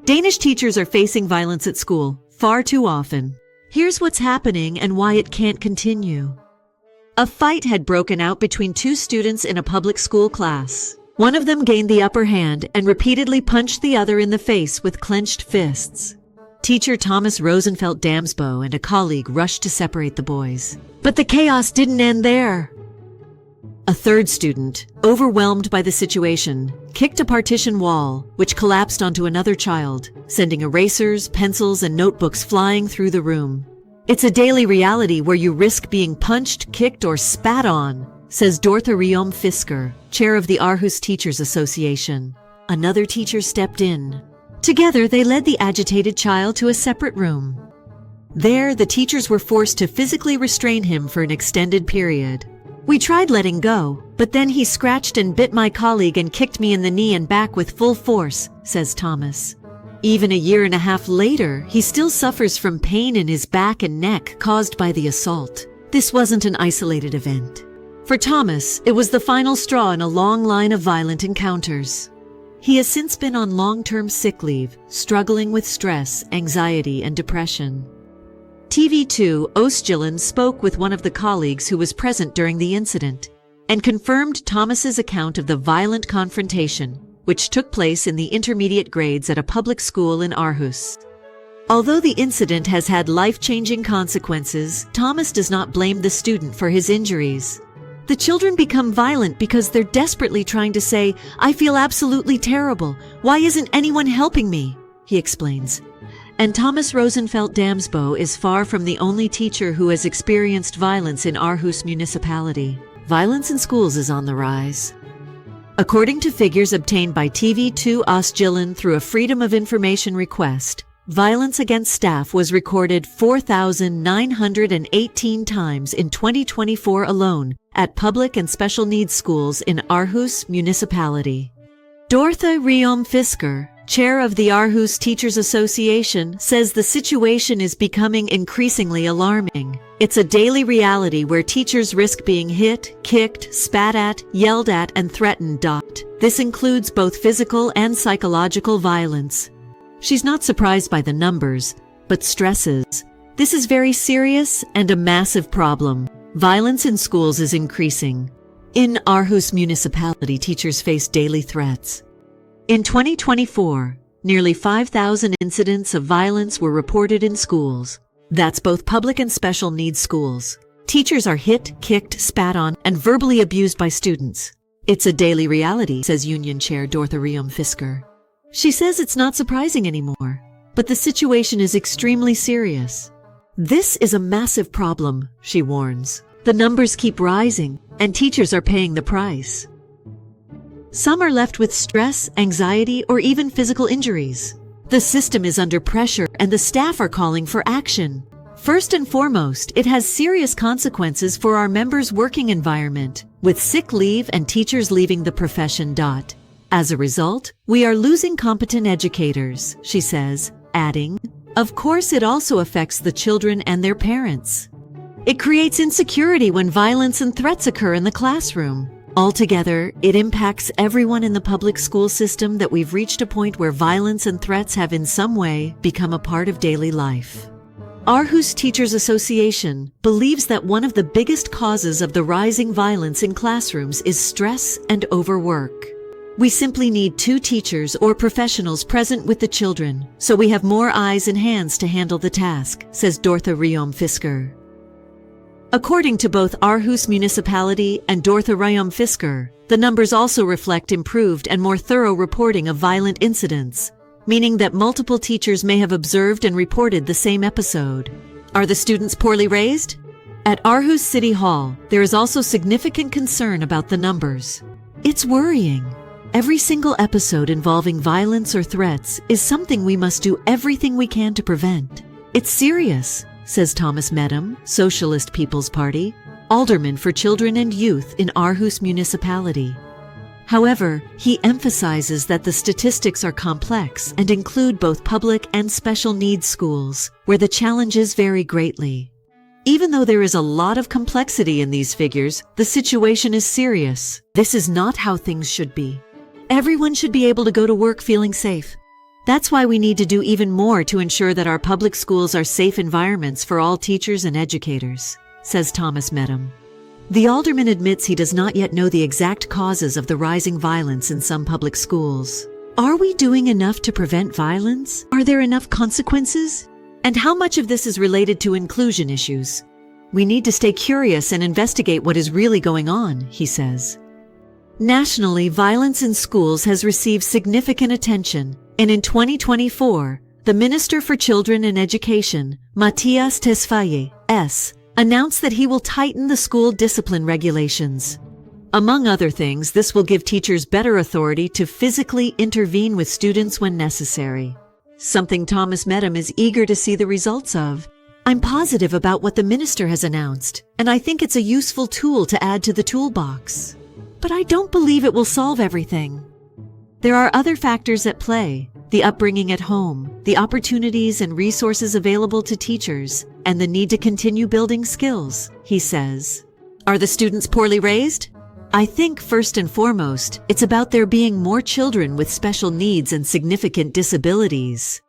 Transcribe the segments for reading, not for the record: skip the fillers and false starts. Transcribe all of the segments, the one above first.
Danish teachers are facing violence at school far too often. Here's what's happening and why it can't continue. A fight had broken out between two students in a public school class. One of them gained the upper hand and repeatedly punched the other in the face with clenched fists. Teacher Thomas Rosenfeld-Damsbo and a colleague rushed to separate the boys. But the chaos didn't end there. A third student, overwhelmed by the situation, kicked a partition wall, which collapsed onto another child, sending erasers, pencils, and notebooks flying through the room. It's a daily reality where you risk being punched, kicked, or spat on, says Dorthe Riom Fisker, chair of the Aarhus Teachers Association. Another teacher stepped in. Together, they led the agitated child to a separate room. There, the teachers were forced to physically restrain him for an extended period. We tried letting go, but then he scratched and bit my colleague and kicked me in the knee and back with full force, says Thomas. Even a year and a half later, he still suffers from pain in his back and neck caused by the assault. This wasn't an isolated event. For Thomas, it was the final straw in a long line of violent encounters. He has since been on long-term sick leave, struggling with stress, anxiety, and depression. TV2 Oostjylland spoke with one of the colleagues who was present during the incident and confirmed Thomas's account of the violent confrontation, which took place in the intermediate grades at a public school in Aarhus. Although the incident has had life-changing consequences, Thomas does not blame the student for his injuries. The children become violent because they're desperately trying to say, "I feel absolutely terrible. Why isn't anyone helping me?" he explains. And Thomas Rosenfeld-Damsbo is far from the only teacher who has experienced violence in Aarhus municipality. Violence in schools is on the rise. According to figures obtained by TV2 Oostjylland through a Freedom of Information request, violence against staff was recorded 4,918 times in 2024 alone at public and special needs schools in Aarhus municipality. Dorthe Riom Fisker, chair of the Aarhus Teachers Association, says the situation is becoming increasingly alarming. It's a daily reality where teachers risk being hit, kicked, spat at, yelled at, and threatened. This includes both physical and psychological violence. She's not surprised by the numbers, but stresses, "This is very serious and a massive problem. Violence in schools is increasing. In Aarhus municipality, teachers face daily threats." In 2024, nearly 5,000 incidents of violence were reported in schools. That's both public and special needs schools. Teachers are hit, kicked, spat on, and verbally abused by students. It's a daily reality, says Union Chair Dorthe Riom Fisker. She says it's not surprising anymore, but the situation is extremely serious. This is a massive problem, she warns. The numbers keep rising, and teachers are paying the price. Some are left with stress, anxiety, or even physical injuries. The system is under pressure and the staff are calling for action. First and foremost, it has serious consequences for our members' working environment, with sick leave and teachers leaving the profession. As a result, we are losing competent educators, she says, adding, "Of course, it also affects the children and their parents. It creates insecurity when violence and threats occur in the classroom. Altogether, it impacts everyone in the public school system that we've reached a point where violence and threats have in some way become a part of daily life." Aarhus Teachers Association believes that one of the biggest causes of the rising violence in classrooms is stress and overwork. "We simply need 2 teachers or professionals present with the children, so we have more eyes and hands to handle the task," says Dorthe Riom Fisker. According to both Aarhus Municipality and Dorthe Riom Fisker, the numbers also reflect improved and more thorough reporting of violent incidents, meaning that multiple teachers may have observed and reported the same episode. Are the students poorly raised? At Aarhus City Hall, there is also significant concern about the numbers. It's worrying. Every single episode involving violence or threats is something we must do everything we can to prevent. It's serious, says Thomas Medham, Socialist People's Party, Alderman for Children and Youth in Aarhus Municipality. However, he emphasizes that the statistics are complex and include both public and special needs schools, where the challenges vary greatly. Even though there is a lot of complexity in these figures, the situation is serious. This is not how things should be. Everyone should be able to go to work feeling safe. That's why we need to do even more to ensure that our public schools are safe environments for all teachers and educators, says Thomas Medham. The alderman admits he does not yet know the exact causes of the rising violence in some public schools. Are we doing enough to prevent violence? Are there enough consequences? And how much of this is related to inclusion issues? We need to stay curious and investigate what is really going on, he says. Nationally, violence in schools has received significant attention, and in 2024, the Minister for Children and Education, Matthias Tesfaye, announced that he will tighten the school discipline regulations. Among other things, this will give teachers better authority to physically intervene with students when necessary. Something Thomas Medham is eager to see the results of. I'm positive about what the minister has announced, and I think it's a useful tool to add to the toolbox. But I don't believe it will solve everything. There are other factors at play: the upbringing at home, the opportunities and resources available to teachers, and the need to continue building skills, he says. Are the students poorly raised? I think first and foremost, it's about there being more children with special needs and significant disabilities.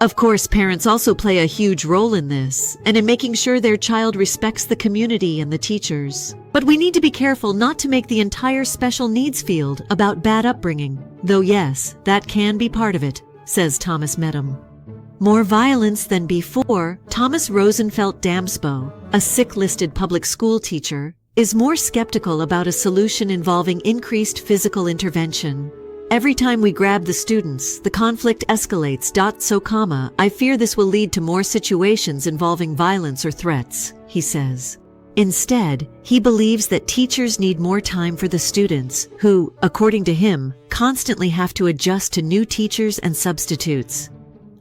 Of course, parents also play a huge role in this, and in making sure their child respects the community and the teachers. But we need to be careful not to make the entire special needs field about bad upbringing, though yes, that can be part of it, says Thomas Medham. More violence than before, Thomas Rosenfeld-Damsbo, a sick-listed public school teacher, is more skeptical about a solution involving increased physical intervention. Every time we grab the students, the conflict escalates. I fear this will lead to more situations involving violence or threats, he says. Instead, he believes that teachers need more time for the students who, according to him, constantly have to adjust to new teachers and substitutes.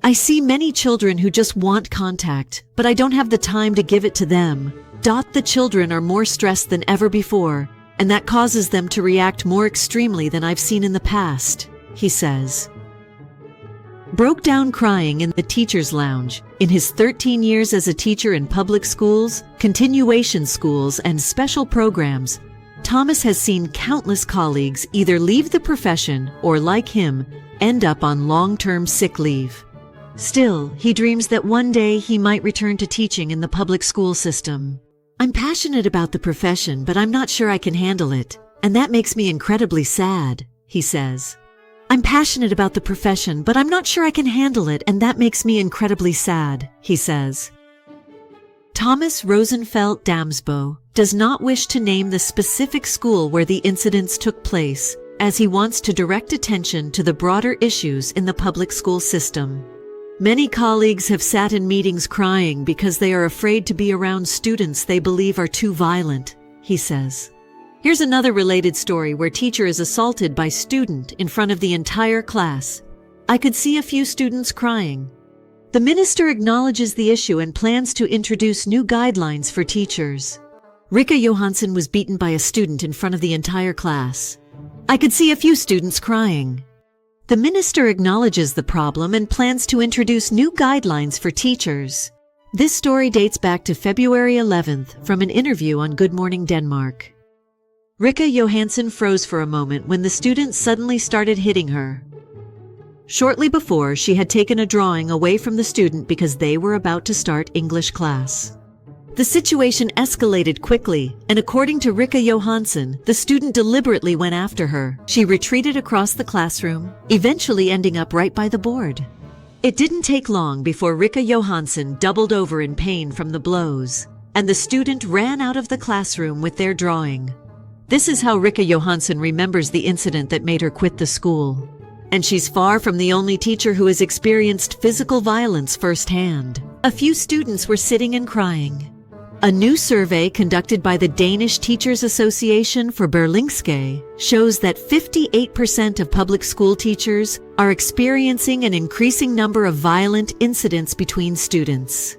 I see many children who just want contact, but I don't have the time to give it to them. The children are more stressed than ever before, and that causes them to react more extremely than I've seen in the past, he says. Broke down crying in the teacher's lounge. In his 13 years as a teacher in public schools, continuation schools, and special programs, Thomas has seen countless colleagues either leave the profession or, like him, end up on long-term sick leave. Still, he dreams that one day he might return to teaching in the public school system. I'm passionate about the profession, but I'm not sure I can handle it, and that makes me incredibly sad, he says. I'm passionate about the profession, but I'm not sure I can handle it, and that makes me incredibly sad, he says. Thomas Rosenfeld-Damsbo does not wish to name the specific school where the incidents took place, as he wants to direct attention to the broader issues in the public school system. Many colleagues have sat in meetings crying because they are afraid to be around students they believe are too violent, he says. Here's another related story where teacher is assaulted by student in front of the entire class. I could see a few students crying. The minister acknowledges the issue and plans to introduce new guidelines for teachers. Rika Johansson was beaten by a student in front of the entire class. I could see a few students crying. The minister acknowledges the problem and plans to introduce new guidelines for teachers. This story dates back to February 11th from an interview on Good Morning Denmark. Rika Johansson froze for a moment when the student suddenly started hitting her. Shortly before, she had taken a drawing away from the student because they were about to start English class. The situation escalated quickly, and according to Rika Johansson, the student deliberately went after her. She retreated across the classroom, eventually ending up right by the board. It didn't take long before Rika Johansson doubled over in pain from the blows, and the student ran out of the classroom with their drawing. This is how Rika Johansson remembers the incident that made her quit the school. And she's far from the only teacher who has experienced physical violence firsthand. A few students were sitting and crying. A new survey conducted by the Danish Teachers Association for Berlingske shows that 58% of public school teachers are experiencing an increasing number of violent incidents between students.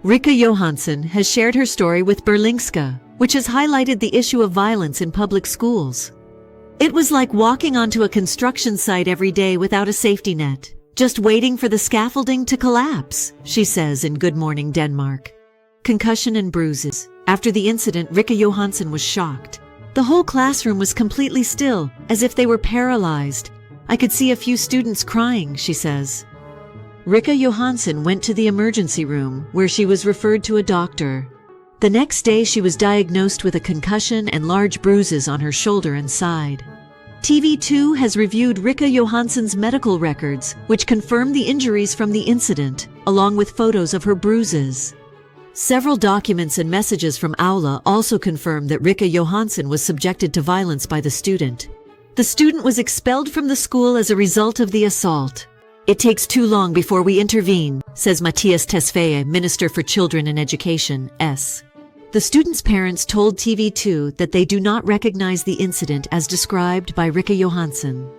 Rika Johansson has shared her story with Berlingske, which has highlighted the issue of violence in public schools. It was like walking onto a construction site every day without a safety net, just waiting for the scaffolding to collapse, she says in Good Morning Denmark. Concussion and bruises. After the incident, Rika Johansson was shocked. The whole classroom was completely still, as if they were paralyzed. I could see a few students crying, she says. Rika Johansson went to the emergency room where she was referred to a doctor. The next day she was diagnosed with a concussion and large bruises on her shoulder and side. TV2 has reviewed Rika Johansson's medical records, which confirm the injuries from the incident, along with photos of her bruises. Several documents and messages from Aula also confirm that Rika Johansson was subjected to violence by the student. The student was expelled from the school as a result of the assault. It takes too long before we intervene, says Matthias Tesfaye, Minister for Children and Education, S. The student's parents told TV2 that they do not recognize the incident as described by Rika Johansson.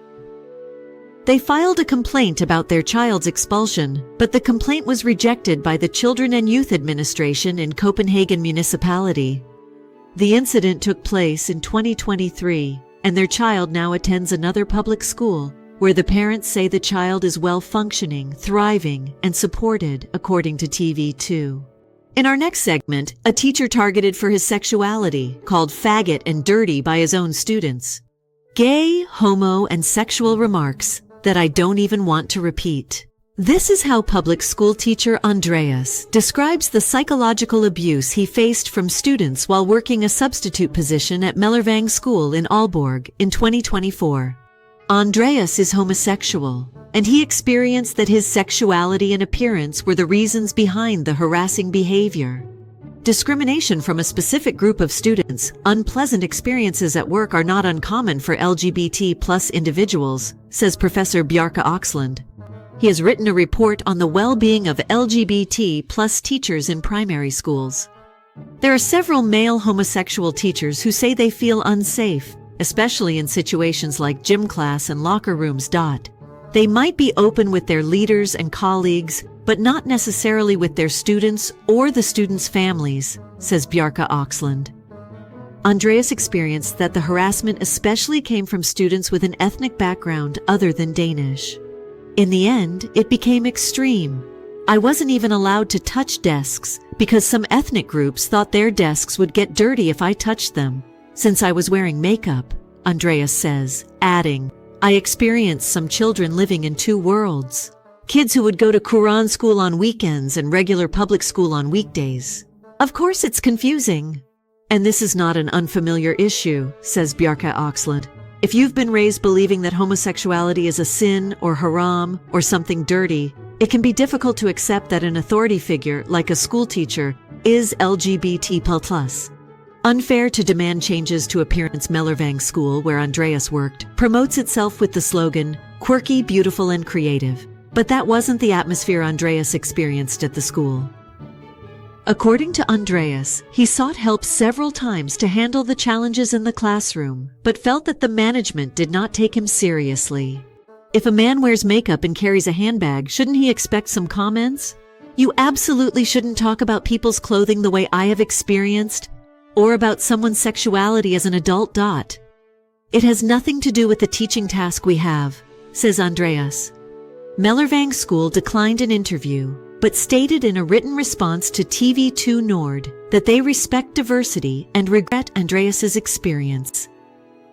They filed a complaint about their child's expulsion, but the complaint was rejected by the Children and Youth Administration in Copenhagen Municipality. The incident took place in 2023, and their child now attends another public school, where the parents say the child is well-functioning, thriving, and supported, according to TV2. In our next segment, a teacher targeted for his sexuality, called faggot and dirty by his own students. Gay, homo, and sexual remarks that I don't even want to repeat. This is how public school teacher Andreas describes the psychological abuse he faced from students while working a substitute position at Mellervang School in Aalborg in 2024. Andreas is homosexual, and he experienced that his sexuality and appearance were the reasons behind the harassing behavior. Discrimination from a specific group of students, unpleasant experiences at work are not uncommon for LGBT+ individuals, says Professor Bjarke Oxlund. He has written a report on the well-being of LGBT+ teachers in primary schools. There are several male homosexual teachers who say they feel unsafe, especially in situations like gym class and locker rooms. They might be open with their leaders and colleagues, but not necessarily with their students or the students' families, says Bjarke Oxlund. Andreas experienced that the harassment especially came from students with an ethnic background other than Danish. In the end, it became extreme. I wasn't even allowed to touch desks because some ethnic groups thought their desks would get dirty if I touched them, since I was wearing makeup, Andreas says, adding, I experienced some children living in two worlds. Kids who would go to Quran school on weekends and regular public school on weekdays. Of course it's confusing. And this is not an unfamiliar issue, says Bjarke Oxlund. If you've been raised believing that homosexuality is a sin or haram or something dirty, it can be difficult to accept that an authority figure, like a school teacher, is LGBT+. Unfair to demand changes to appearance. Mellervang School, where Andreas worked, promotes itself with the slogan, quirky, beautiful, and creative. But that wasn't the atmosphere Andreas experienced at the school. According to Andreas, he sought help several times to handle the challenges in the classroom, but felt that the management did not take him seriously. If a man wears makeup and carries a handbag, shouldn't he expect some comments? You absolutely shouldn't talk about people's clothing the way I have experienced, or about someone's sexuality as an adult. It has nothing to do with the teaching task we have, says Andreas. Mellervang School declined an interview, but stated in a written response to TV2 Nord that they respect diversity and regret Andreas's experience.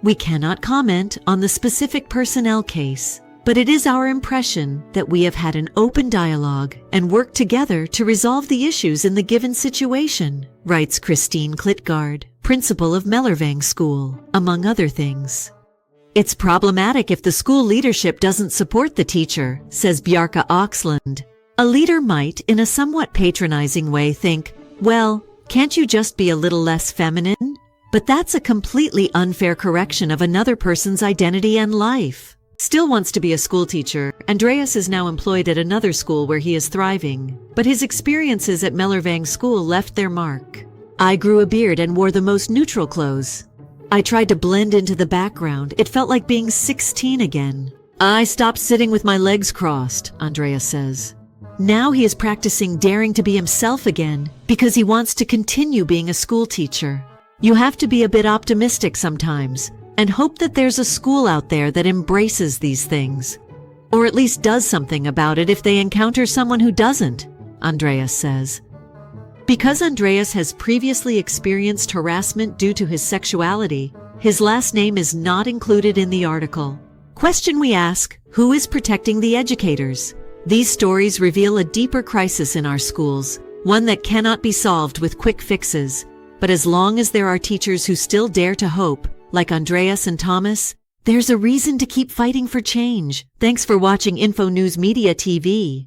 We cannot comment on the specific personnel case, but it is our impression that we have had an open dialogue and worked together to resolve the issues in the given situation, writes Christine Klitgaard, principal of Mellervang School, among other things. It's problematic if the school leadership doesn't support the teacher, says Bjarke Oxlund. A leader might, in a somewhat patronizing way, think, well, can't you just be a little less feminine? But that's a completely unfair correction of another person's identity and life. Still wants to be a school teacher, Andreas is now employed at another school where he is thriving. But his experiences at Mellervang School left their mark. I grew a beard and wore the most neutral clothes. I tried to blend into the background. It felt like being 16 again. I stopped sitting with my legs crossed, Andreas says. Now he is practicing daring to be himself again because he wants to continue being a school teacher. You have to be a bit optimistic sometimes and hope that there's a school out there that embraces these things, or at least does something about it if they encounter someone who doesn't, Andreas says. Because Andreas has previously experienced harassment due to his sexuality, his last name is not included in the article. Question we ask, who is protecting the educators? These stories reveal a deeper crisis in our schools, one that cannot be solved with quick fixes. But as long as there are teachers who still dare to hope, like Andreas and Thomas, there's a reason to keep fighting for change. Thanks for watching InfoNews Media TV.